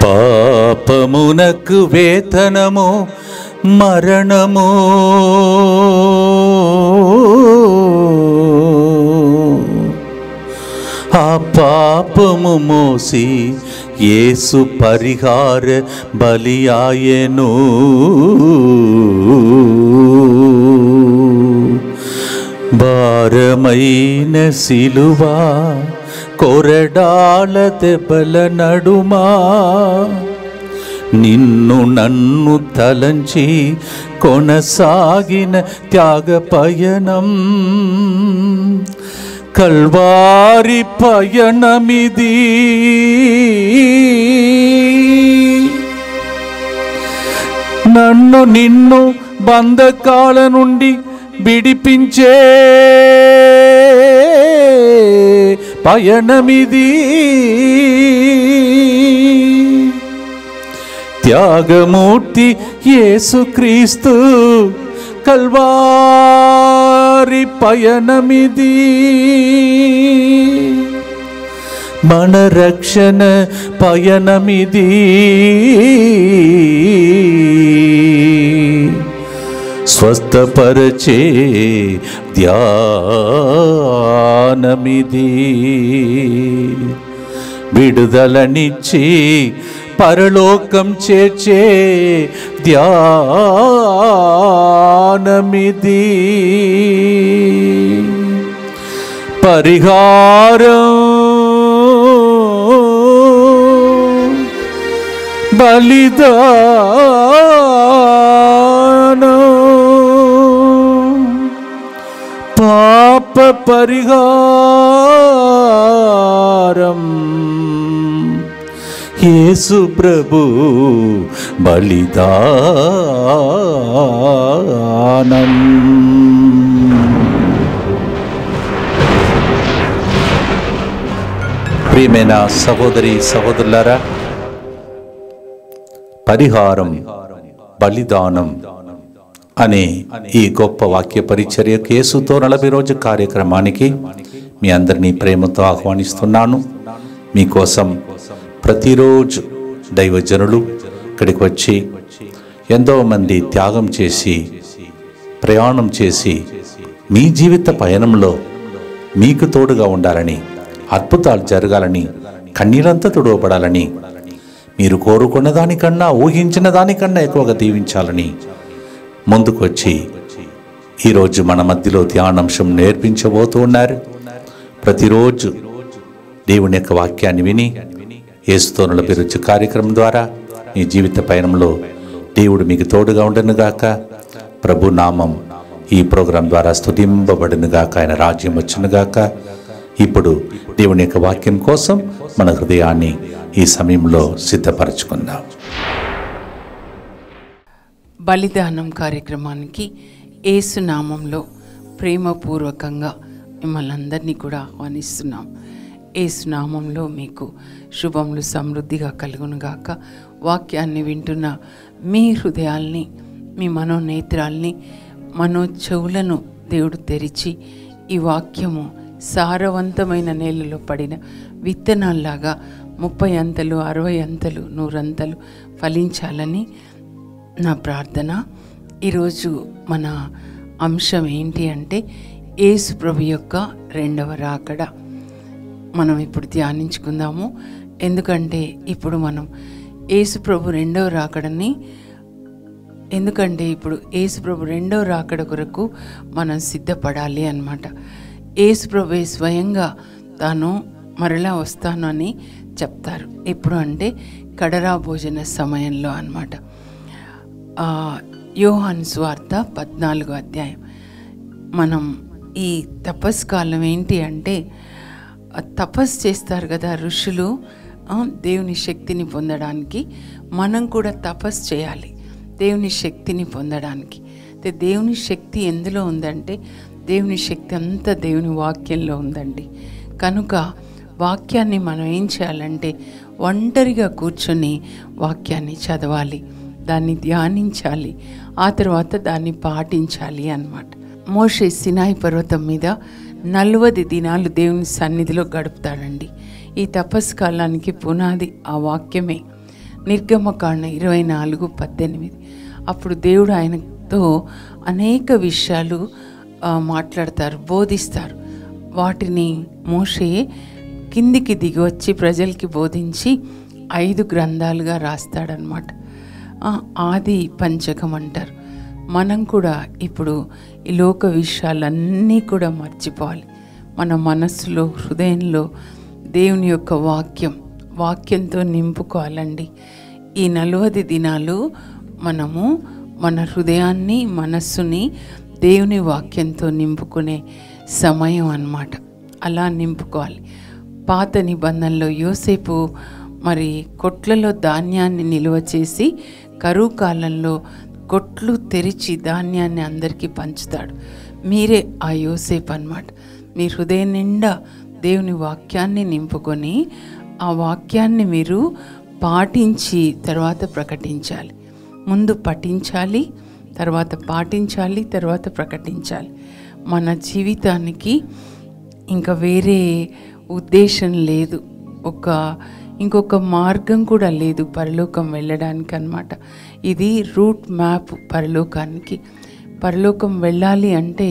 పాపమునకు వేతనము మరణము, ఆ పాపము మోసి యేసు పరిహార బలియాయెను. భారమైన సిలువ కొరడాల దెబ్బల నడుమా, నిన్ను నన్ను తలంచి కొనసాగిన త్యాగ పయనం, కల్వారి పయనమిది. నన్ను నిన్ను బంధకాల నుండి విడిపించే పయనమిది. త్యాగమూర్తి యేసుక్రీస్తు కల్వారి పయనమిది. మన రక్షణ పయనమిది. స్వస్థపరచే ధ్యానమిది. విడుదలనిచ్చి పరలోకం చేర్చే ధ్యానమిది. పరిహారం బలిదానం, పాప పరిహారం యేసు ప్రభు బలిదానం. ప్రియమైన సహోదరి సహోదరులారా, పరిహారం బలిదానం అనే ఈ గొప్ప వాక్య పరిచర్యకు యేసుతో 40 రోజు కార్యక్రమానికి మీ అందరినీ ప్రేమతో ఆహ్వానిస్తున్నాను. మీకోసం ప్రతిరోజు దైవజనులు ఇక్కడికి వచ్చి ఎంతోమంది త్యాగం చేసి ప్రయాణం చేసి మీ జీవిత పయనంలో మీకు తోడుగా ఉండాలని, అద్భుతాలు జరగాలని, కన్నీరంతా తుడవబడాలని, మీరు కోరుకున్న దానికన్నా ఊహించిన దానికన్నా ఎక్కువగా దీవించాలని ముందుకు వచ్చి ఈరోజు మన మధ్యలో ధ్యానాంశం నేర్పించబోతూ ఉన్నారు. ప్రతిరోజు దేవుని యొక్క వాక్యాన్ని విని యేసుతో 40 రోజు కార్యక్రమం ద్వారా మీ జీవిత పయనంలో దేవుడు మీకు తోడుగా ఉండనుగాక. ప్రభు నామం ఈ ప్రోగ్రాం ద్వారా స్తుతింపబడునుగాక. ఆయన రాజ్యం వచ్చునుగాక. ఇప్పుడు దేవుని యొక్క వాక్యం కోసం మన హృదయాన్ని ఈ సమయంలో సిద్ధపరచుకుందాం. బలిదానం కార్యక్రమానికి యేసు నామంలో ప్రేమపూర్వకంగా మిమ్మల్ని అందరినీ కూడా ఆహ్వానిస్తున్నాం. యేసు నామంలో మీకు శుభములు సమృద్ధిగా కలుగునుగాక. వాక్యాన్ని వింటున్న మీ హృదయాల్ని, మీ మనోనేత్రాల్ని, చెవులను దేవుడు తెరిచి ఈ వాక్యము సారవంతమైన నేలలో పడిన విత్తనాల్లాగా 30 అంతలు, 60 అంతలు, 100 అంతలు ఫలించాలని నా ప్రార్థన. ఈరోజు మన అంశం ఏంటి అంటే యేసు ప్రభు యొక్క 2వ రాకడ మనం ఇప్పుడు ధ్యానించుకుందాము. ఎందుకంటే ఇప్పుడు మనం యేసు ప్రభు 2వ రాకడని ఇప్పుడు యేసు ప్రభు 2వ రాకడ కొరకు మనం సిద్ధపడాలి అన్నమాట. యేసు ప్రభు స్వయంగా తాను మరలా వస్తాను అని చెప్తారు. ఎప్పుడు అంటే కడరా భోజన సమయంలో అన్నమాట. యోహాను సువార్త 14వ అధ్యాయం. మనం ఈ తపస్సు కాలం ఏంటి అంటే తపస్సు చేస్తారు కదా ఋషులు, దేవుని శక్తిని పొందడానికి మనం కూడా తపస్సు చేయాలి. దేవుని శక్తిని పొందడానికి అయితే దేవుని శక్తి ఎందులో ఉందంటే దేవుని శక్తి అంతా దేవుని వాక్యంలో ఉందండి. కనుక వాక్యాన్ని మనం ఏం చేయాలంటే ఒంటరిగా కూర్చొని వాక్యాన్ని చదవాలి, దాన్ని ధ్యానించాలి, ఆ తర్వాత దాన్ని పాటించాలి అన్నమాట. మోషే సినాయి పర్వతం మీద 40 దినాలు దేవుని సన్నిధిలో గడుపుతాడండి. ఈ తపస్సు కాలానికి పునాది ఆ వాక్యమే. నిర్గమకాండ 24:18. అప్పుడు దేవుడు ఆయనతో అనేక విషయాలు మాట్లాడతారు, బోధిస్తారు. వాటిని మోషే కిందికి దిగి వచ్చి ప్రజలకి బోధించి 5 గ్రంథాలుగా రాస్తాడనమాట. ఆది పంచకం అంటారు. మనం కూడా ఇప్పుడు ఈ లోక విషయాలన్నీ కూడా మర్చిపోవాలి. మన మనస్సులో, హృదయంలో దేవుని యొక్క వాక్యంతో నింపుకోవాలండి. ఈ 40 దినాలు మనము మన హృదయాన్ని, మనస్సుని దేవుని వాక్యంతో నింపుకునే సమయం అన్నమాట. అలా నింపుకోవాలి. పాత నిబంధనలో యోసేపు మరి కొట్లలో ధాన్యాన్ని నిల్వ చేసి కరువు కాలంలో కొట్లు తెరిచి ధాన్యాన్ని అందరికీ పంచుతాడు. మీరే ఆ యోసేపు అన్నమాట. మీ హృదయం నిండా దేవుని వాక్యాన్ని నింపుకొని ఆ వాక్యాన్ని మీరు పాటించి తర్వాత ప్రకటించాలి. ముందు పఠించాలి, తర్వాత పాటించాలి, తర్వాత ప్రకటించాలి. మన జీవితానికి ఇంకా వేరే ఉద్దేశం లేదు, ఇంకొక మార్గం కూడా లేదు పరలోకం వెళ్ళడానికి అన్నమాట. ఇది రూట్ మ్యాప్ పరలోకానికి. పరలోకం వెళ్ళాలి అంటే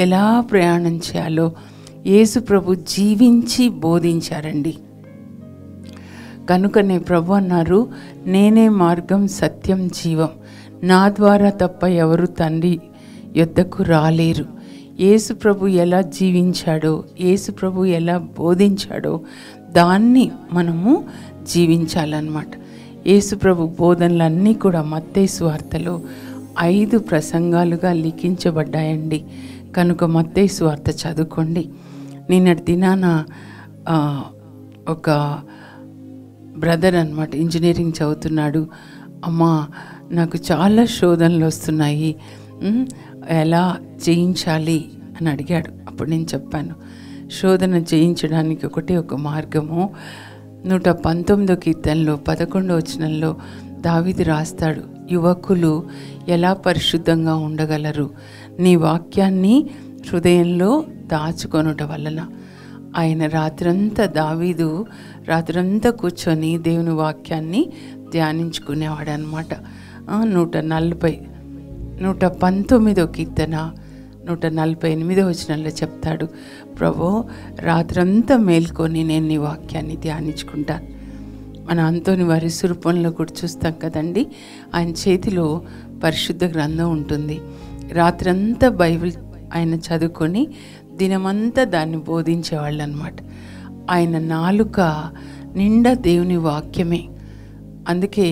ఎలా ప్రయాణం చేయాలో యేసు ప్రభు జీవించి బోధించారండి. కనుకనే ప్రభు అన్నారు, నేనే మార్గం, సత్యం, జీవం, నా ద్వారా తప్ప ఎవరు తండ్రి యొద్దకు రాలేరు. యేసు ప్రభు ఎలా జీవించాడో, యేసు ప్రభు ఎలా బోధించాడో దాన్ని మనము జీవించాలన్నమాట. యేసు ప్రభు బోధనలన్నీ కూడా మత్తయి సువార్తలో 5 ప్రసంగాలుగా లిఖించబడ్డాయండి. కనుక మత్తయి సువార్త చదువుకోండి. నిన్నటి దినాన ఒక బ్రదర్ అన్నమాట, ఇంజనీరింగ్ చదువుతున్నాడు. అమ్మా, నాకు చాలా శోధనలు వస్తున్నాయి, ఎలా జయించాలి అని అడిగాడు. అప్పుడు నేను చెప్పాను, శోధన జయించడానికి ఒక మార్గము. 119 కీర్తనలో 11వ వచనంలో దావీదు రాస్తాడు, యువకులు ఎలా పరిశుద్ధంగా ఉండగలరు, నీ వాక్యాన్ని హృదయంలో దాచుకొనుట వలన. ఆయన దావీదు రాత్రంతా కూర్చొని దేవుని వాక్యాన్ని ధ్యానించుకునేవాడు అనమాట. 119వ కీర్తన 148వ వచనంలో చెప్తాడు, ప్రభు రాత్రంతా మేల్కొని నేను నీ వాక్యాన్ని ధ్యానించుకుంటాను. మన అంతోని వారి సురూపంలో కూడా చూస్తాం కదండి, ఆయన చేతిలో పరిశుద్ధ గ్రంథం ఉంటుంది. రాత్రంతా బైబిల్ ఆయన చదువుకొని దినమంతా దాన్ని బోధించేవాళ్ళు అనమాట. ఆయన నాలుక నిండా దేవుని వాక్యమే. అందుకే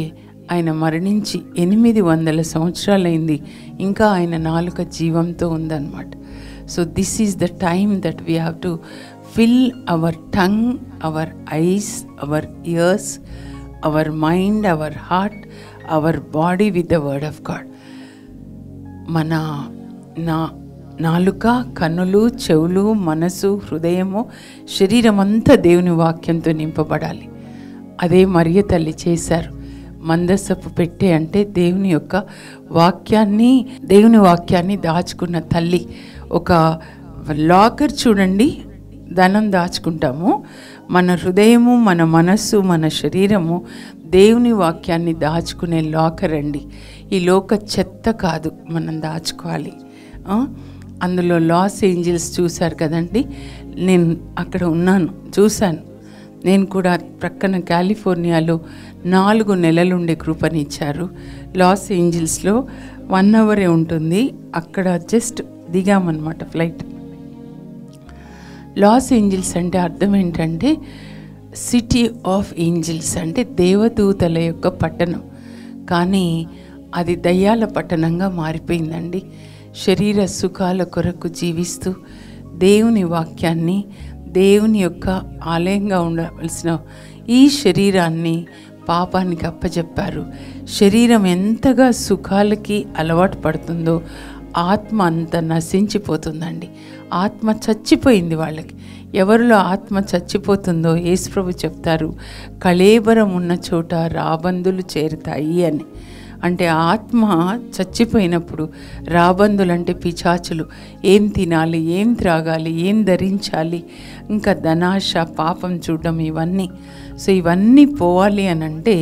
ఆయన మరణించి 800 సంవత్సరాలైంది, ఇంకా ఆయన నాలుక జీవంతో ఉందన్నమాట. So this is the time that we have to fill our tongue, our eyes, our ears, our mind, our heart, our body with the word of God. మన నాలుక, కన్నులు, చెవులు, మనసు, హృదయము, శరీరం అంతా దేవుని వాక్యంతో నింపబడాలి. అదే మరియ తల్లి చేశారు. మందసపు పెట్టే అంటే దేవుని వాక్యాన్ని దాచుకున్న తల్లి. ఒక లాకర్ చూడండి, ధనం దాచుకుంటాము. మన హృదయము, మన మనస్సు, మన శరీరము దేవుని వాక్యాన్ని దాచుకునే లాకర్ అండి. ఈ లోక చెత్త కాదు మనం దాచుకోవాలి. అందులో లాస్ ఏంజల్స్ చూశారు కదండి, నేను అక్కడ చూశాను. నేను కూడా ప్రక్కన కాలిఫోర్నియాలో 4 నెలలుండే కృపనిచ్చారు. లాస్ ఏంజల్స్లో 1 అవరే ఉంటుంది. అక్కడ జస్ట్ దిగామన్నమాట ఫ్లైట్. లాస్ ఏంజల్స్ అంటే అర్థం ఏంటంటే సిటీ ఆఫ్ ఏంజల్స్, అంటే దేవదూతల యొక్క పట్టణం. కానీ అది దయ్యాల పట్టణంగా మారిపోయిందండి. శరీర సుఖాల కొరకు జీవిస్తూ దేవుని వాక్యాన్ని, దేవుని యొక్క ఆలయంగా ఉండవలసిన ఈ శరీరాన్ని పాపానికి అప్పచెప్పారు. శరీరం ఎంతగా సుఖాలకి అలవాటు పడుతుందో ఆత్మ అంత నశించిపోతుందండి. ఆత్మ చచ్చిపోయింది వాళ్ళకి. ఎవరిలో ఆత్మ చచ్చిపోతుందో యేసుప్రభు చెప్తారు, కళేబరం ఉన్న చోట రాబందులు చేరుతాయి అని. అంటే ఆత్మ చచ్చిపోయినప్పుడు రాబందులు అంటే పిశాచులు ఏం తినాలి, ఏం త్రాగాలి, ఏం ధరించాలి, ఇంకా ధనాశ, పాపం చూడడం, ఇవన్నీ. సో ఇవన్నీ పోవాలి అని అంటే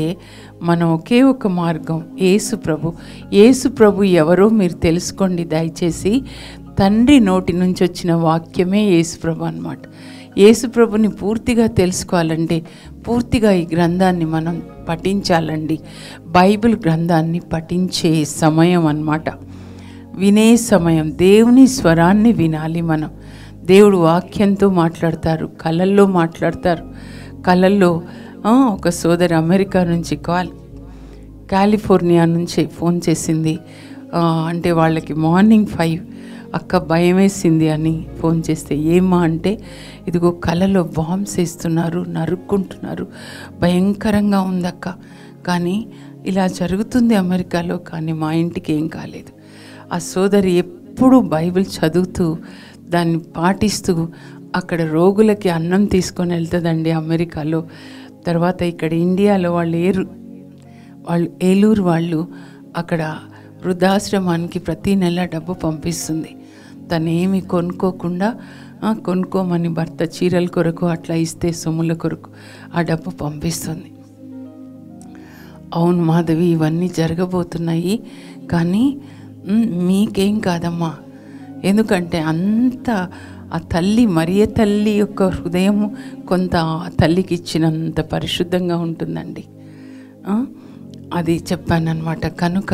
మనం ఒకే ఒక మార్గం యేసు ప్రభు ఎవరో మీరు తెలుసుకోండి దయచేసి. తండ్రి నోటి నుంచి వచ్చిన వాక్యమే యేసు ప్రభు అన్నమాట. యేసు ప్రభుని పూర్తిగా తెలుసుకోవాలంటే పూర్తిగా ఈ గ్రంథాన్ని మనం పఠించాలండి. బైబిల్ గ్రంథాన్ని పఠించే సమయం అన్నమాట, వినే సమయం. దేవుని స్వరాన్ని వినాలి మనం. దేవుడు వాక్యంతో మాట్లాడతారు, కళల్లో మాట్లాడతారు. కళల్లో ఒక సోదరి అమెరికా నుంచి కాలిఫోర్నియా నుంచి ఫోన్ చేసింది. అంటే వాళ్ళకి మార్నింగ్ 5 అక్క భయం వేసింది అని ఫోన్ చేస్తే, ఏమా అంటే ఇదిగో కళలో బాంబ్స్ వేస్తున్నారు, నరుక్కుంటున్నారు, భయంకరంగా ఉందక్క, కానీ ఇలా జరుగుతుంది అమెరికాలో, కానీ మా ఇంటికి ఏం కాలేదు. ఆ సోదరి ఎప్పుడూ బైబిల్ చదువుతూ దాన్ని పాటిస్తూ అక్కడ రోగులకి అన్నం తీసుకొని వెళ్తుందండి అమెరికాలో. తర్వాత ఇక్కడ ఇండియాలో వాళ్ళు ఏలూరు వాళ్ళు అక్కడ వృద్ధాశ్రమానికి ప్రతి నెల డబ్బు పంపిస్తుంది. తను ఏమి కొనుక్కోకుండా, కొనుక్కోమని భర్త చీరల కొరకు అట్లా ఇస్తే సొమ్ముల కొరకు ఆ డబ్బు పంపిస్తుంది. అవును మాధవి, ఇవన్నీ జరగబోతున్నాయి, కానీ మీకేం కాదమ్మా. ఎందుకంటే అంత ఆ తల్లి, మరియ తల్లి యొక్క హృదయం కొంత తల్లికి ఇచ్చినంత పరిశుద్ధంగా ఉంటుందండి. అది చెప్పానన్నమాట. కనుక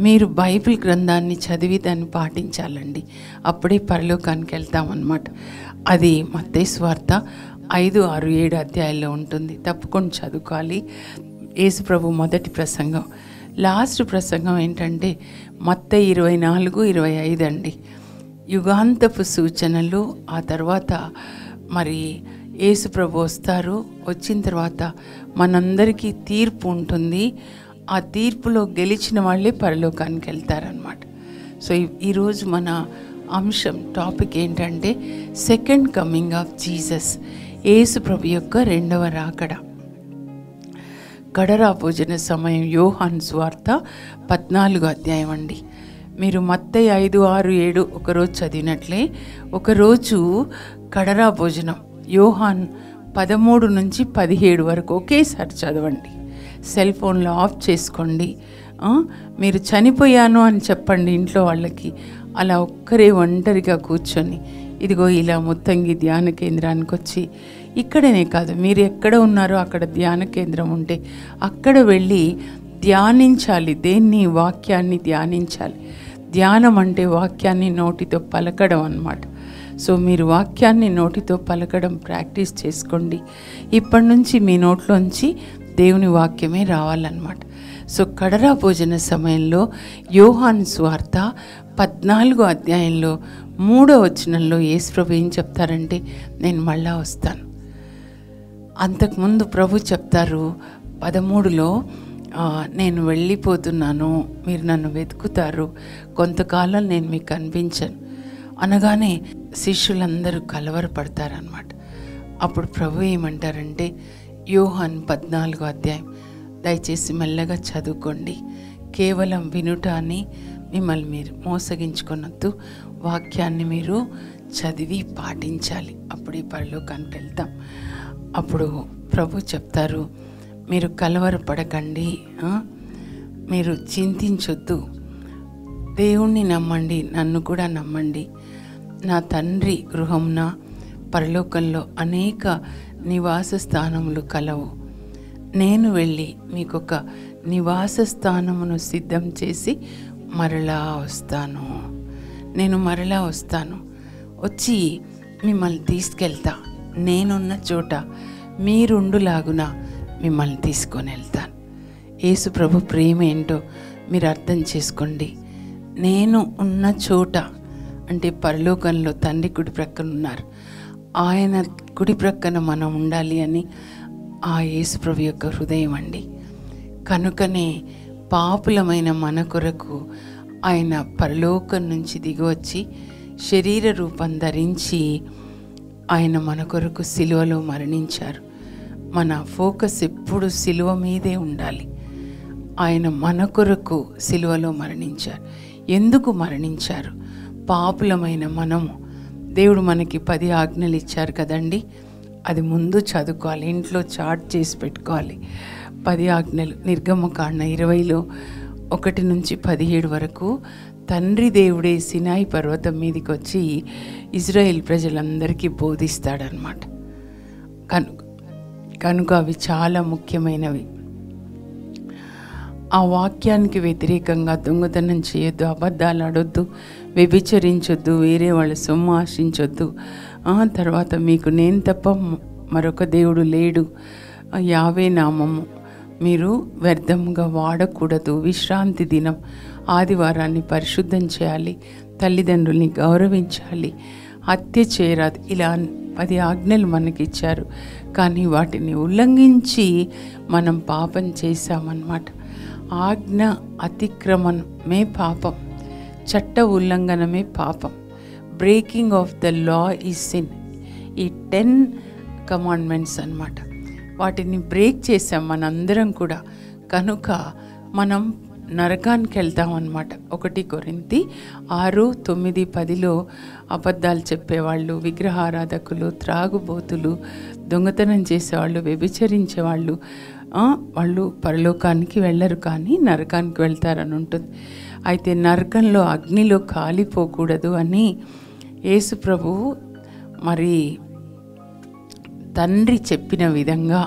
మీరు బైబిల్ గ్రంథాన్ని చదివి దాన్ని పాటించాలండి, అప్పుడే పరలోకానికి వెళ్తామన్నమాట. అది మత్తయి సువార్త 5, 6, 7 అధ్యాయాల్లో ఉంటుంది. తప్పకుండా చదువుకోవాలి. యేసు ప్రభు మొదటి ప్రసంగం. లాస్ట్ ప్రసంగం ఏంటంటే మత్తయి 24, 25 అండి. యుగాంతపు సూచనలు. ఆ తర్వాత మరి యేసు ప్రభు వస్తారు. వచ్చిన తర్వాత మనందరికీ తీర్పు ఉంటుంది. ఆ తీర్పులో గెలిచిన వాళ్ళే పరలోకానికి వెళ్తారనమాట. సో ఈరోజు మన అంశం, టాపిక్ ఏంటంటే సెకండ్ కమింగ్ ఆఫ్ జీసస్, యేసు ప్రభు యొక్క రెండవ రాకడ. కడరా భోజన సమయం, యోహాను సువార్త 14 అధ్యాయం అండి. మీరు మత్తయి 5, 6, 7 ఒకరోజు చదివినట్లే ఒకరోజు కడరా భోజనం యోహాన్ 13 నుంచి 17 వరకు ఒకేసారి చదవండి. సెల్ ఫోన్లో ఆఫ్ చేసుకోండి. మీరు చనిపోయాను అని చెప్పండి ఇంట్లో వాళ్ళకి. అలా ఒక్కరే ఒంటరిగా కూర్చొని ఇదిగో ఇలా ముత్తంగి ధ్యాన కేంద్రానికి వచ్చి, ఇక్కడనే కాదు మీరు ఎక్కడ ఉన్నారో అక్కడ ధ్యాన కేంద్రం ఉంటే అక్కడ వెళ్ళి ధ్యానించాలి. దేన్ని? వాక్యాన్ని ధ్యానించాలి. ధ్యానం అంటే వాక్యాన్ని నోటితో పలకడం అన్నమాట. సో మీరు వాక్యాన్ని నోటితో పలకడం ప్రాక్టీస్ చేసుకోండి. ఇప్పటి నుంచి మీ నోట్లోంచి దేవుని వాక్యమే రావాలన్నమాట. సో కడరా భోజన సమయంలో యోహాను సువార్త 14 అధ్యాయంలో 3వ వచనంలో యేసు ప్రభు ఏం చెప్తారంటే, నేను మళ్ళా వస్తాను. అంతకుముందు ప్రభు చెప్తారు 13లో, నేను వెళ్ళిపోతున్నాను, మీరు నన్ను వెతుకుతారు, కొంతకాలం నేను మీకు కనిపించను అనగానే శిష్యులందరూ కలవరపడతారనమాట. అప్పుడు ప్రభు ఏమంటారంటే, యోహాను 14 అధ్యాయం దయచేసి మెల్లగా చదువుకోండి. కేవలం వినుట అని మిమ్మల్ని మీరు మోసగించుకొనొద్దు, వాక్యాన్ని మీరు చదివి పాటించాలి, అప్పుడు ఈ పరలోకానికి వెళ్తాం. అప్పుడు ప్రభు చెప్తారు, మీరు కలవరపడకండి, మీరు చింతించొద్దు, దేవుణ్ణి నమ్మండి, నన్ను కూడా నమ్మండి. నా తండ్రి గృహంన పరలోకంలో అనేక నివాస స్థానములు కలవు. నేను వెళ్ళి మీకొక నివాస స్థానమును సిద్ధం చేసి మరలా వస్తాను. నేను మరలా వస్తాను, వచ్చి మిమ్మల్ని తీసుకెళ్తా. నేనున్న చోట మీరుండులాగున మిమ్మల్ని తీసుకొని వెళ్తాను. యేసు ప్రభు ప్రేమ ఏంటో మీరు అర్థం చేసుకోండి. నేను ఉన్న చోట అంటే పరలోకంలో తండ్రి కుడి ప్రక్కన ఉన్నారు, ఆయన కుడి ప్రక్కన మనం ఉండాలి అని ఆ యేసు ప్రభు యొక్క హృదయం అండి. కనుకనే పాపులమైన మన కొరకు ఆయన పరలోకం నుంచి దిగివచ్చి శరీర రూపం ధరించి ఆయన మన కొరకు సిలువలో మరణించారు. మన ఫోకస్ ఎప్పుడు సిలువ మీదే ఉండాలి. ఆయన మన కొరకు సిలువలో మరణించారు. ఎందుకు మరణించారు? పాపులమైన మనము, దేవుడు మనకి 10 ఆజ్ఞలు ఇచ్చారు కదండి, అది ముందు చదువుకోవాలి, ఇంట్లో చాట్ చేసి పెట్టుకోవాలి. 10 ఆజ్ఞలు నిర్గమకాండ 20లో 1 నుంచి 17 వరకు తండ్రి దేవుడే సినాయి పర్వతం మీదకి వచ్చి ఇజ్రాయేల్ ప్రజలందరికీ బోధిస్తాడనమాట. కనుక అవి చాలా ముఖ్యమైనవి. ఆ వాక్యానికి వ్యతిరేకంగా దొంగతనం చేయొద్దు, అబద్ధాలు ఆడొద్దు, వ్యభిచరించొద్దు, వేరే వాళ్ళ సొమ్ము ఆశించొద్దు, తర్వాత మీకు నేను తప్ప మరొక దేవుడు లేడు, యావే నామము మీరు వ్యర్థంగా వాడకూడదు, విశ్రాంతి దినం ఆదివారాన్ని పరిశుద్ధం చేయాలి, తల్లిదండ్రుల్ని గౌరవించాలి, హత్య చేయరాదు, ఇలా 10 ఆజ్ఞలు మనకిచ్చారు. కానీ వాటిని ఉల్లంఘించి మనం పాపం చేశామన్నమాట. ఆజ్ఞ అతిక్రమణమే పాపం, చట్ట ఉల్లంఘనమే పాపం. Breaking of the law is sin. ఈ 10 కమాండ్మెంట్స్ అన్నమాట. వాటిని బ్రేక్ చేసాం మనందరం కూడా. కనుక మనం నరకానికి వెళ్తామన్నమాట. 1 కొరింథీ 6, 9, 10లో అబద్ధాలు చెప్పేవాళ్ళు, విగ్రహారాధకులు, త్రాగుబోతులు, దొంగతనం చేసేవాళ్ళు, వ్యభిచరించేవాళ్ళు వాళ్ళు పరలోకానికి వెళ్ళరు కానీ నరకానికి వెళ్తారని ఉంటుంది. అయితే నరకంలో అగ్నిలో కాలిపోకూడదు అని యేసు ప్రభువు మరి తండ్రి చెప్పిన విధంగా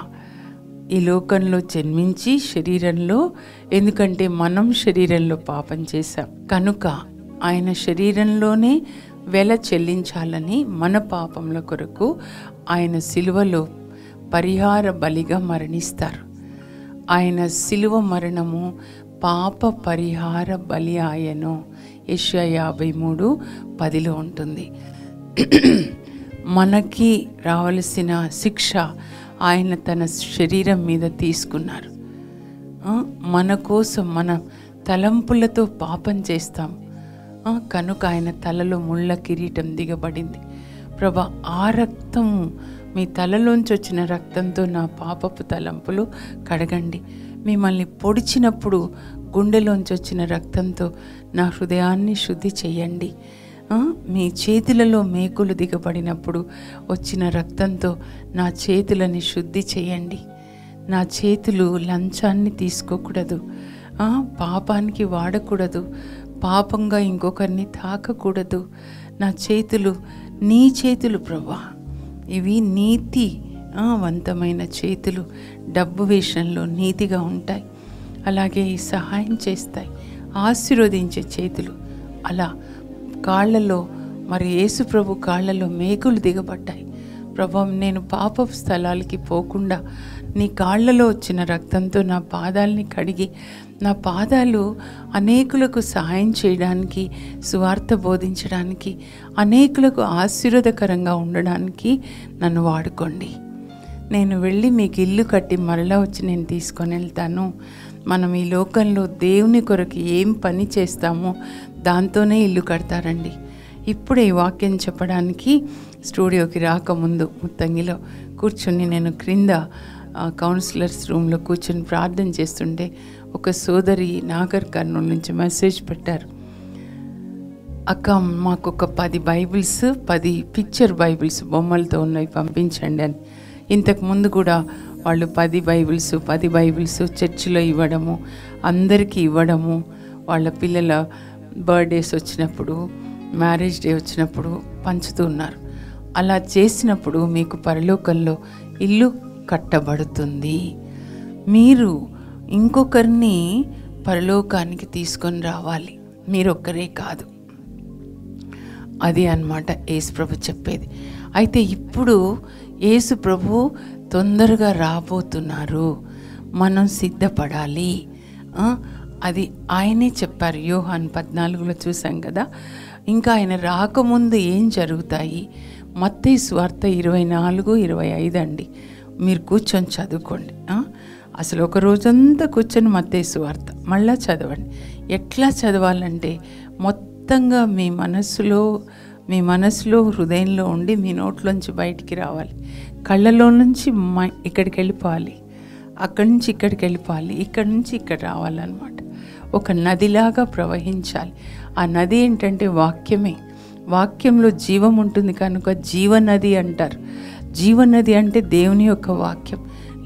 ఈ లోకంలో జన్మించి శరీరంలో, ఎందుకంటే మనం శరీరంలో పాపం చేశాం కనుక ఆయన శరీరంలోనే వెల చెల్లించాలని మన పాపముల కొరకు ఆయన సిలువలో పరిహార బలిగా మరణిస్తారు. ఆయన సిలువ మరణము పాప పరిహార బలి ఆయను. యెషయా 53:10లో ఉంటుంది. మనకి రావలసిన శిక్ష ఆయన తన శరీరం మీద తీసుకున్నారు. మన కోసం మన తలంపులతో పాపం చేస్తాం కనుక ఆయన తలలో ముళ్ళ కిరీటం దిగబడింది. ప్రభా, ఆ రక్తము మీ తలలోంచి వచ్చిన రక్తంతో నా పాపపు తలంపులు కడగండి. మిమ్మల్ని పొడిచినప్పుడు గుండెలోంచి వచ్చిన రక్తంతో నా హృదయాన్ని శుద్ధి చేయండి. మీ చేతులలో మేకులు దిగబడినప్పుడు వచ్చిన రక్తంతో నా చేతులని శుద్ధి చేయండి. నా చేతులు లంచాన్ని తీసుకోకూడదు, పాపానికి వాడకూడదు, పాపంగా ఇంకొకరిని తాకకూడదు. నా చేతులు నీ చేతులు ప్రభా, ఇవి నీతి వంతమైన చేతులు, డబ్బు విషయంలో నీతిగా ఉంటాయి, అలాగే సహాయం చేస్తాయి, ఆశీర్వదించే చేతులు. అలా కాళ్ళలో మరి యేసు ప్రభు కాళ్ళలో మేకులు దిగబడ్డాయి. ప్రభా, నేను పాపపు స్థలాలకి పోకుండా నీ కాళ్ళలో వచ్చిన రక్తంతో నా పాదాలని కడిగి నా పాదాలు అనేకులకు సహాయం చేయడానికి, సువార్త బోధించడానికి, అనేకులకు ఆశీర్వాదకరంగా ఉండడానికి నన్ను వాడుకోండి. నేను వెళ్ళి మీకు ఇల్లు కట్టి మరలా వచ్చి నేను తీసుకొని వెళ్తాను. మనం ఈ లోకంలో దేవుని కొరకు ఏం పని చేస్తామో దాంతోనే ఇల్లు కడతారండి. ఇప్పుడే ఈ వాక్యం చెప్పడానికి స్టూడియోకి రాకముందు ముత్తంగిలో కూర్చొని నేను క్రింద కౌన్సిలర్స్ రూమ్లో కూర్చొని ప్రార్థన చేస్తుంటే ఒక సోదరి నాగర్ కర్నూలు నుంచి మెసేజ్ పెట్టారు. అక్క, మాకు ఒక 10 బైబిల్స్, 10 పిక్చర్ బైబిల్స్ బొమ్మలతో ఉన్నవి పంపించండి అని. ఇంతకుముందు కూడా వాళ్ళు 10 బైబిల్స్ చర్చిలో ఇవ్వడము, అందరికీ ఇవ్వడము, వాళ్ళ పిల్లల బర్త్డేస్ వచ్చినప్పుడు, మ్యారేజ్ డే వచ్చినప్పుడు పంచుతూ ఉన్నారు. అలా చేసినప్పుడు మీకు పరలోకంలో ఇల్లు కట్టబడుతుంది. మీరు ఇంకొకరిని పరలోకానికి తీసుకొని రావాలి, మీరొక్కరే కాదు. అది అన్నమాట యేసు ప్రభు చెప్పేది. అయితే ఇప్పుడు యేసు ప్రభు తొందరగా రాబోతున్నారు, మనం సిద్ధపడాలి. అది ఆయనే చెప్పారు. యోహాను 14లో చూసాం కదా. ఇంకా ఆయన రాకముందు ఏం జరుగుతాయి? మత్తయి సువార్త 24-25 అండి, మీరు కూర్చొని చదువుకోండి. అసలు ఒక రోజంతా కూర్చొని మత్తయి సువార్త మళ్ళా చదవండి. ఎట్లా చదవాలంటే మొత్తంగా మీ మనసులో హృదయంలో ఉండి మీ నోట్లోంచి బయటికి రావాలి. కళ్ళలో నుంచి ఇక్కడికి వెళ్ళిపోవాలి, అక్కడి నుంచి ఇక్కడికి వెళ్ళిపోవాలి, ఇక్కడి నుంచి ఇక్కడ రావాలన్నమాట. ఒక నదిలాగా ప్రవహించాలి. ఆ నది ఏంటంటే వాక్యమే. వాక్యంలో జీవం ఉంటుంది కనుక జీవనది అంటారు. జీవనది అంటే దేవుని యొక్క వాక్యం.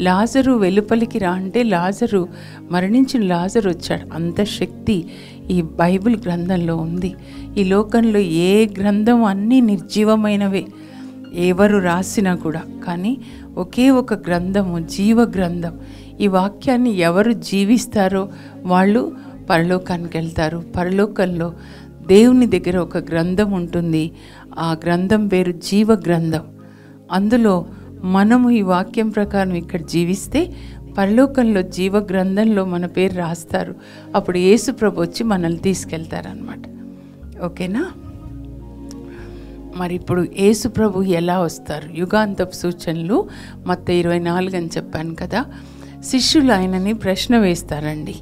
లాజరు వెలుపలికి రా అంటే మరణించిన లాజరు వచ్చాడు. అంత శక్తి ఈ బైబిల్ గ్రంథంలో ఉంది. ఈ లోకంలో ఏ గ్రంథం అన్నీ నిర్జీవమైనవే, ఎవరు రాసినా కూడా. కానీ ఒకే ఒక గ్రంథము జీవ గ్రంథం. ఈ వాక్యాన్ని ఎవరు జీవిస్తారో వాళ్ళు పరలోకానికి వెళ్తారు. పరలోకంలో దేవుని దగ్గర ఒక గ్రంథం ఉంటుంది. ఆ గ్రంథం పేరు జీవ గ్రంథం. అందులో మనము ఈ వాక్యం ప్రకారం ఇక్కడ జీవిస్తే పరలోకంలో జీవ గ్రంథంలో మన పేరు రాస్తారు. అప్పుడు యేసు ప్రభు వచ్చి మనల్ని తీసుకెళ్తారనమాట. ఓకేనా? మరి ఇప్పుడు యేసు ప్రభు ఎలా వస్తారు? యుగాంతపు సూచనలు మత్తయి 24 అని చెప్పాను కదా. శిష్యులు ఆయనని ప్రశ్న వేస్తారండి.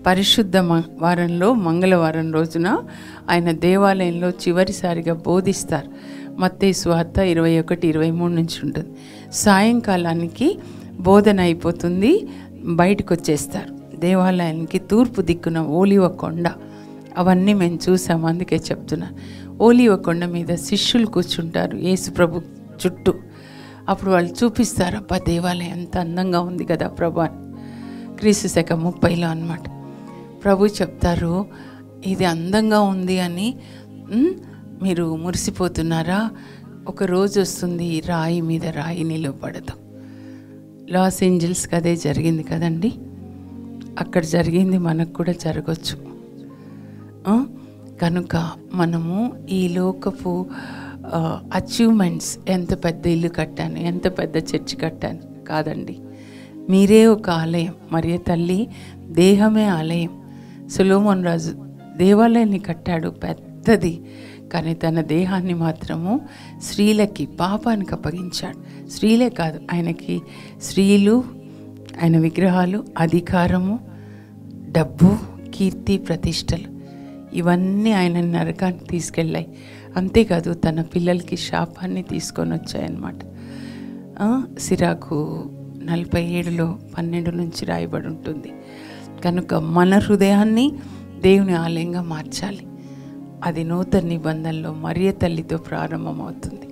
పరిశుద్ధ వారంలో మంగళవారం రోజున ఆయన దేవాలయంలో చివరిసారిగా బోధిస్తారు. మత్తయి సువార్త 21-23 నుంచి ఉంటుంది. సాయంకాలానికి బోధన అయిపోతుంది, బయటకు వచ్చేస్తారు. దేవాలయానికి తూర్పు దిక్కున ఓలివ కొండ, అవన్నీ మేము చూసాము, అందుకే చెప్తున్నాను. ఓలివ కొండ మీద శిష్యులు కూర్చుంటారు యేసు ప్రభు చుట్టూ. అప్పుడు వాళ్ళు చూపిస్తారు, అబ్బా దేవాలయం ఎంత అందంగా ఉంది కదా ప్రభు అని. క్రీస్తు శకం 30లో అన్నమాట. ప్రభు చెప్తారు, ఇది అందంగా ఉంది అని మీరు మురిసిపోతున్నారా? ఒక రోజు వస్తుంది రాయి మీద రాయి నిలబడదు. లాస్ ఏంజల్స్కి అదే జరిగింది కదండి. అక్కడ జరిగింది మనకు కూడా జరగచ్చు. కనుక మనము ఈ లోకపు అచీవ్మెంట్స్, ఎంత పెద్ద ఇల్లు కట్టాను, ఎంత పెద్ద చర్చి కట్టాను కాదండి. మీరే ఒక ఆలయం. మరియ తల్లి దేహమే ఆలయం. సొలొమోను రాజు దేవాలయాన్ని కట్టాడు పెద్దది, కానీ తన దేహాన్ని మాత్రము స్త్రీలకి, పాపానికి అప్పగించాడు. స్త్రీలే కాదు, ఆయనకి స్త్రీలు, ఆయన విగ్రహాలు, అధికారము, డబ్బు, కీర్తి, ప్రతిష్టలు ఇవన్నీ ఆయన నరకానికి తీసుకెళ్ళాయి. అంతేకాదు తన పిల్లలకి శాపాన్ని తీసుకొని వచ్చాయన్నమాట. సిరాకు 47లో 12 నుంచి రాయబడి ఉంటుంది. కనుక మన హృదయాన్ని దేవుని ఆలయంగా మార్చాలి. అది నూతన నిబంధనలో మరియ తల్లితో ప్రారంభమవుతుంది.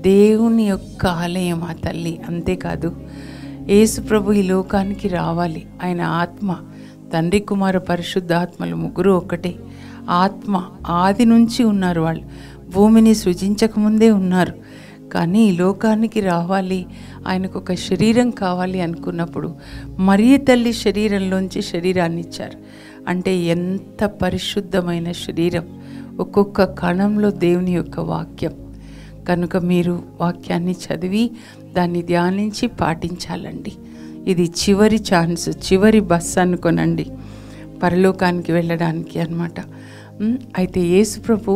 దేవుని యొక్క ఆలయం ఆ తల్లి. అంతేకాదు యేసు ప్రభు ఈ లోకానికి రావాలి. ఆయన ఆత్మ, తండ్రి కుమార పరిశుద్ధాత్మలు ముగ్గురు ఒకటే ఆత్మ. ఆది నుంచి ఉన్నారు వాళ్ళు, భూమిని సృజించకముందే ఉన్నారు. కానీ ఈ లోకానికి రావాలి, ఆయనకు ఒక శరీరం కావాలి అనుకున్నప్పుడు మరియ తల్లి శరీరంలోంచి శరీరాన్ని ఇచ్చారు. అంటే ఎంత పరిశుద్ధమైన శరీరం! ఒక్కొక్క కణంలో దేవుని యొక్క వాక్యం. కనుక మీరు వాక్యాన్ని చదివి దాన్ని ధ్యానించి పాటించాలండి. ఇది చివరి ఛాన్స్, చివరి బస్ అనుకోనండి పరలోకానికి వెళ్ళడానికి అన్నమాట. అయితే యేసు ప్రభు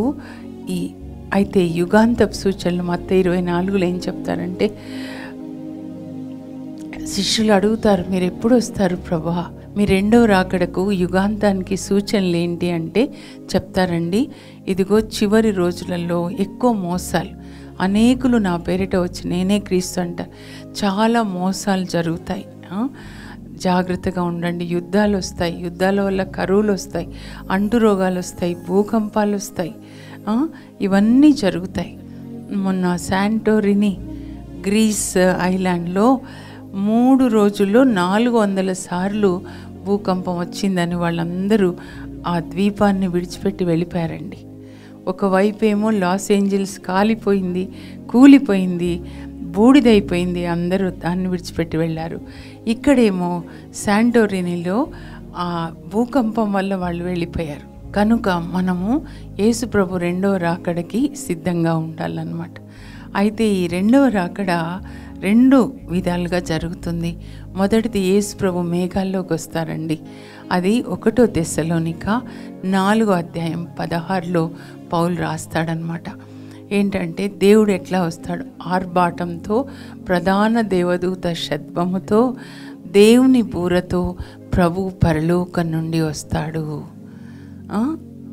అయితే యుగాంతపు సూచనలు మత్తయి 24లో ఏం చెప్తారంటే, శిష్యులు అడుగుతారు, మీరు ఎప్పుడు వస్తారు ప్రభా? మీ రెండవ రాకడకు యుగాంతానికి సూచనలు ఏంటి అంటే చెప్తారండి, ఇదిగో చివరి రోజులలో ఎక్కువ మోసాలు, అనేకులు నా పేరిట వచ్చి నేనే క్రీస్తు అంటారు. చాలా మోసాలు జరుగుతాయి, జాగ్రత్తగా ఉండండి. యుద్ధాలు వస్తాయి, యుద్ధాల వల్ల కరువులు వస్తాయి, అంటు రోగాలు వస్తాయి, భూకంపాలు వస్తాయి, ఇవన్నీ జరుగుతాయి. మొన్న శాంటోరిని గ్రీస్ ఐలాండ్లో 3 రోజుల్లో 400 సార్లు భూకంపం వచ్చిందని వాళ్ళందరూ ఆ ద్వీపాన్ని విడిచిపెట్టి వెళ్ళిపోయారండి. ఒకవైపు ఏమో లాస్ ఏంజల్స్ కాలిపోయింది, కూలిపోయింది, బూడిదైపోయింది, అందరూ దాన్ని విడిచిపెట్టి వెళ్ళారు. ఇక్కడేమో శాంటోరినిలో ఆ భూకంపం వల్ల వాళ్ళు వెళ్ళిపోయారు. కనుక మనము యేసు ప్రభు రెండవ రాకడకి సిద్ధంగా ఉండాలన్నమాట. అయితే ఈ రెండవ రాకడ 2 విధాలుగా జరుగుతుంది. మొదటిది యేసు ప్రభు మేఘాల్లోకి వస్తారండి. అది 1 తెస్సలోనిక 4:16లో పౌలు రాస్తాడనమాట. ఏంటంటే దేవుడు ఎట్లా వస్తాడు? ఆర్భాటంతో, ప్రధాన దేవదూత షద్మముతో, దేవుని బూరతో ప్రభు పరలోకం నుండి వస్తాడు.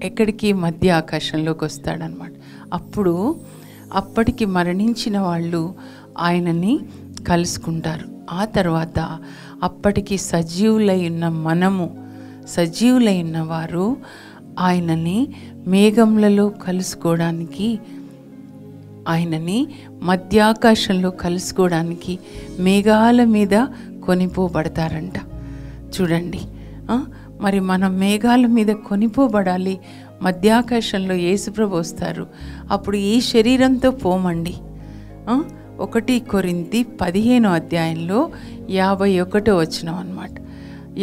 ఎక్కడికి? మధ్య ఆకాశంలోకి వస్తాడనమాట. అప్పటికి మరణించిన వాళ్ళు ఆయనని కలుసుకుంటారు. ఆ తర్వాత అప్పటికి సజీవులై ఉన్న వారు ఆయనని మేఘములలో కలుసుకోవడానికి, ఆయనని మధ్యాకాశంలో కలుసుకోవడానికి మేఘాల మీద కొనిపోబడతారంట. చూడండి, మరి మనం మేఘాల మీద కొనిపోబడాలి. మధ్యాకాశంలో యేసుప్రభు వస్తారు. అప్పుడు ఈ శరీరంతో పోమండి. 1 కొరింథీ 15వ అధ్యాయంలో 51వ వచనం అన్నమాట.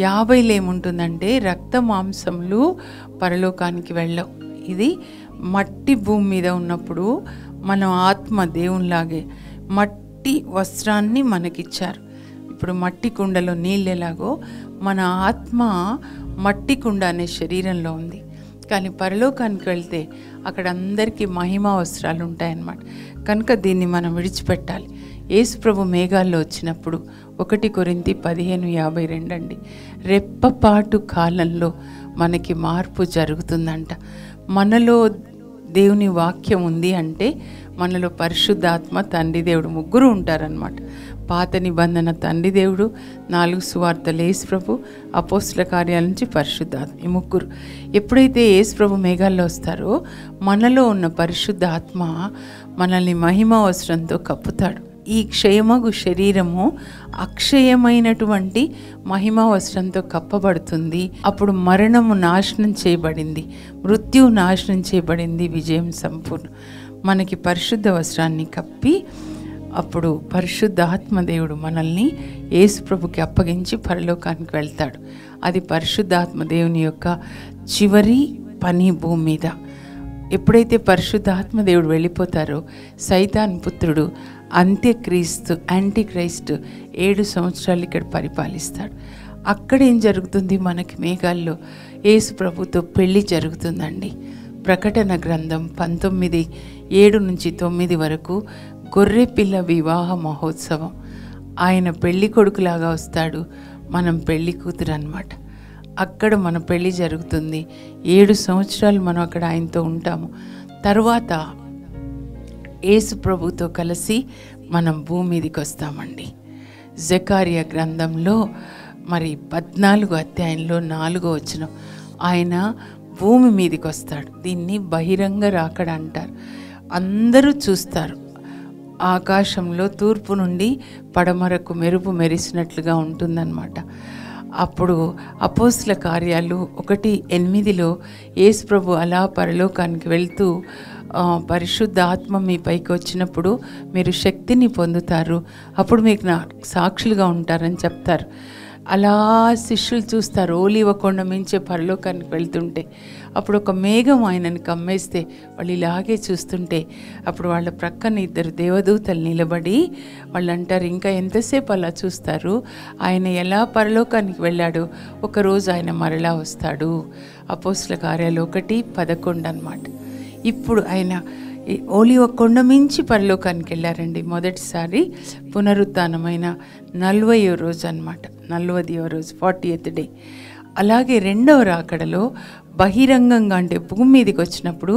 50లో ఏముంటుందంటే, రక్త మాంసములు పరలోకానికి వెళ్ళవు. ఇది మట్టి భూమి మీద ఉన్నప్పుడు మన ఆత్మ దేవునిలాగే మట్టి వస్త్రాన్ని మనకిచ్చారు. ఇప్పుడు మట్టి కుండలో నీళ్ళు ఎలాగో మన ఆత్మ మట్టి కుండ అనే శరీరంలో ఉంది. కానీ పరలోకానికి వెళ్తే అక్కడ అందరికీ మహిమా వస్త్రాలు ఉంటాయన్నమాట. కనుక దీన్ని మనం విడిచిపెట్టాలి. యేసుప్రభు మేఘాల్లో వచ్చినప్పుడు 1 కొరింథీ 15:52 అండి, రెప్పపాటు కాలంలో మనకి మార్పు జరుగుతుందంట. మనలో దేవుని వాక్యం ఉంది అంటే మనలో పరిశుద్ధాత్మ, తండ్రి దేవుడు ముగ్గురు ఉంటారనమాట. పాత నిబంధన తండ్రి దేవుడు, 4 సువార్తలు యేసుప్రభు, అపోస్తుల కార్యాల నుంచి పరిశుద్ధాత్మ, ఈ ముగ్గురు. ఎప్పుడైతే యేసుప్రభు మేఘాల్లో వస్తారో మనలో ఉన్న పరిశుద్ధాత్మ మనల్ని మహిమ వస్త్రంతో కప్పుతాడు. ఈ క్షయమగు శరీరము అక్షయమైనటువంటి మహిమా వస్త్రంతో కప్పబడుతుంది. అప్పుడు మరణము నాశనం చేయబడింది, మృత్యువు నాశనం చేయబడింది, విజయం సంపూర్ణ. మనకి పరిశుద్ధ వస్త్రాన్ని కప్పి అప్పుడు పరిశుద్ధాత్మ దేవుడు మనల్ని యేసుప్రభుకి అప్పగించి పరలోకానికి వెళ్తాడు. అది పరిశుద్ధాత్మ దేవుని యొక్క చివరి పని భూమి మీద. ఎప్పుడైతే పరిశుద్ధాత్మ దేవుడు వెళ్ళిపోతారో సైతాన్ పుత్రుడు యాంటీక్రైస్ట్ 7 సంవత్సరాలు ఇక్కడ పరిపాలిస్తాడు. అక్కడ ఏం జరుగుతుంది? మనకి మేఘాల్లో యేసు ప్రభుతో పెళ్లి జరుగుతుందండి. ప్రకటన గ్రంథం 19:7-9 వరకు గొర్రెపిల్ల వివాహ మహోత్సవం. ఆయన పెళ్లి కొడుకులాగా వస్తాడు, మనం పెళ్లి కూతురు అన్నమాట. అక్కడ మన పెళ్లి జరుగుతుంది. 7 సంవత్సరాలు మనం అక్కడ ఆయనతో ఉంటాము. తర్వాత యేసు ప్రభుతో కలిసి మనం భూమి మీదకి వస్తామండి. జకర్యా గ్రంథంలో మరి 14వ అధ్యాయంలో 4వ వచనం, ఆయన భూమి మీదకి వస్తాడు. దీన్ని బహిరంగ రాకడ అంటారు. అందరూ చూస్తారు. ఆకాశంలో తూర్పు నుండి పడమరకు మెరుపు మెరిసినట్లుగా ఉంటుందన్నమాట. అప్పుడు అపోస్తుల కార్యాలు 1:8 యేసు ప్రభు అలా పరలోకానికి వెళ్తూ, పరిశుద్ధాత్మ మీ పైకి వచ్చినప్పుడు మీరు శక్తిని పొందుతారు, అప్పుడు మీకు నా సాక్షులుగా ఉంటారని చెప్తారు. అలా శిష్యులు చూస్తారు. ఓలీవ కొండ మించే పరలోకానికి వెళ్తుంటే అప్పుడు ఒక మేఘం ఆయనని కమ్మేస్తే వాళ్ళు ఇలాగే చూస్తుంటే అప్పుడు వాళ్ళ ప్రక్కన 2 దేవదూతలు నిలబడి వాళ్ళు అంటారు, ఇంకా ఎంతసేపు అలా చూస్తారు? ఆయన ఎలా పరలోకానికి వెళ్ళాడు, ఒకరోజు ఆయన మరలా వస్తాడు. అపోస్తుల కార్యాలు 1:11 అన్నమాట. ఇప్పుడు ఆయన ఓలివ కొండ మించి పరలోకానికి వెళ్ళారండి. మొదటిసారి పునరుత్థానమైన 40వ రోజు అన్నమాట, 40వ రోజు, 40th డే. అలాగే రెండవ రాకడలో బహిరంగంగా అంటే భూమి మీదకి వచ్చినప్పుడు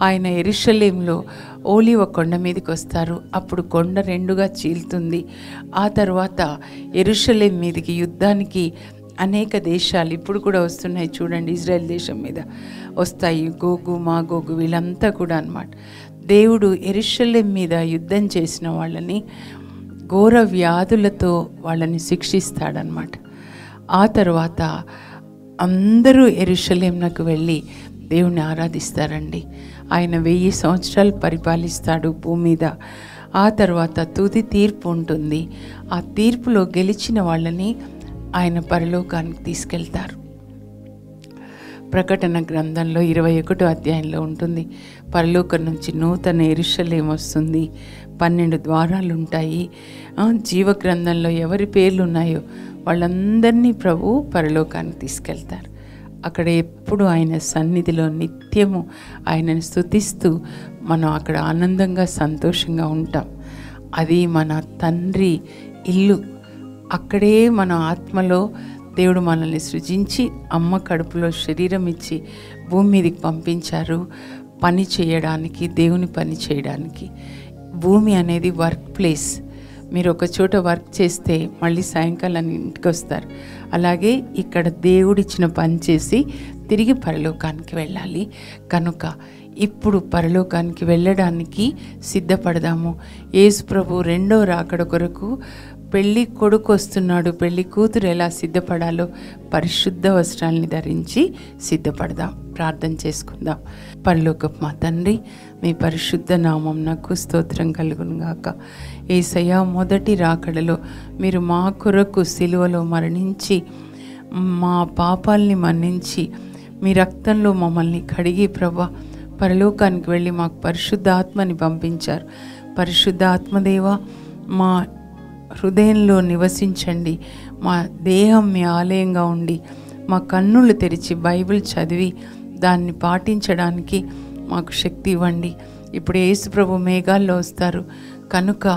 ఆయన యెరూషలేములో ఓలివ కొండ మీదకి వస్తారు. అప్పుడు కొండ 2గా చీలుతుంది. ఆ తర్వాత యెరూషలేం మీదకి యుద్ధానికి అనేక దేశాలు ఇప్పుడు కూడా వస్తున్నాయి చూడండి, ఇజ్రాయెల్ దేశం మీద వస్తాయి. గోగు మాగోగు వీళ్ళంతా కూడా అన్నమాట. దేవుడు యెరూషలేం మీద యుద్ధం చేసిన వాళ్ళని ఘోర వ్యాధులతో వాళ్ళని శిక్షిస్తాడనమాట. ఆ తర్వాత అందరూ యెరూషలేమునకు వెళ్ళి దేవుని ఆరాధిస్తారండి. ఆయన 1000 సంవత్సరాలు పరిపాలిస్తాడు భూమి మీద. ఆ తర్వాత తుది తీర్పు ఉంటుంది. ఆ తీర్పులో గెలిచిన వాళ్ళని ఆయన పరలోకానికి తీసుకెళ్తారు. ప్రకటన గ్రంథంలో 21వ అధ్యాయంలో ఉంటుంది, పరలోకం నుంచి నూతన యెరూషలేము వస్తుంది, 12 ద్వారాలు ఉంటాయి. జీవ గ్రంథంలో ఎవరి పేర్లు ఉన్నాయో వాళ్ళందరినీ ప్రభు పరలోకానికి తీసుకెళ్తారు. అక్కడ ఎప్పుడు ఆయన సన్నిధిలో నిత్యము ఆయనను స్తుతిస్తూ మనం అక్కడ ఆనందంగా సంతోషంగా ఉంటాం. అది మన తండ్రి ఇల్లు. అక్కడే మన ఆత్మలో దేవుడు మనల్ని సృజించి అమ్మ కడుపులో శరీరం ఇచ్చి భూమి మీదకి పంపించారు పని చేయడానికి, దేవుని పని చేయడానికి. భూమి అనేది వర్క్ ప్లేస్. మీరు ఒక చోట వర్క్ చేస్తే మళ్ళీ సాయంకాలం ఇంటికి వస్తారు. అలాగే ఇక్కడ దేవుడిచ్చిన పని చేసి తిరిగి పరలోకానికి వెళ్ళాలి. కనుక ఇప్పుడు పరలోకానికి వెళ్ళడానికి సిద్ధపడదాము. యేసు ప్రభు రెండో రాకడ కొరకు పెళ్ళి కొడుకు వస్తున్నాడు. పెళ్ళి కూతురు ఎలా సిద్ధపడాలో పరిశుద్ధ వస్త్రాలని ధరించి సిద్ధపడదాం. ప్రార్థన చేసుకుందాం. పరలోకపు మా తండ్రి, మీ పరిశుద్ధ నామం నాకు స్తోత్రం కలుగును గాక. యేసయ్య, మొదటి రాకడలో మీరు మా కొరకు సిలువలో మరణించి మా పాపాలని మన్నించి మీ రక్తంలో మమ్మల్ని కడిగి ప్రభా పరలోకానికి వెళ్ళి మాకు పరిశుద్ధ ఆత్మని పంపించారు. పరిశుద్ధ ఆత్మదేవ, మా హృదయంలో నివసించండి. మా దేహం మీ ఆలయంగా ఉండి మా కన్నులు తెరిచి బైబిల్ చదివి దాన్ని పాటించడానికి మాకు శక్తి ఇవ్వండి. ఇప్పుడు యేసు ప్రభు మేఘాల్లో వస్తారు కనుక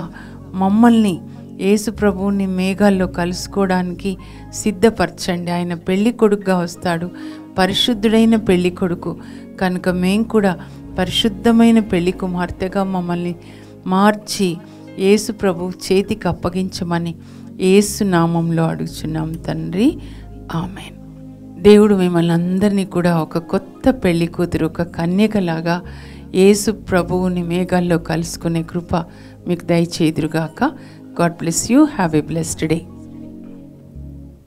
మమ్మల్ని యేసు ప్రభువుని మేఘాల్లో కలుసుకోవడానికి సిద్ధపరచండి. ఆయన పెళ్లి కొడుకుగా వస్తాడు, పరిశుద్ధుడైన పెళ్లి కొడుకు. కనుక మేము కూడా పరిశుద్ధమైన పెళ్లి కుమార్తెగా మమ్మల్ని మార్చి యేసు ప్రభు చేతికి అప్పగించమని యేసు నామంలో అడుగుచున్నాం తండ్రి, ఆమెన్. దేవుడు మిమ్మల్ని అందరినీ కూడా ఒక కొత్త పెళ్లి కూతురు, ఒక కన్యకలాగా యేసు ప్రభువుని మేఘాల్లో కలుసుకునే కృప మీకు దయచేదురుగాక. God bless you. Have a blessed day.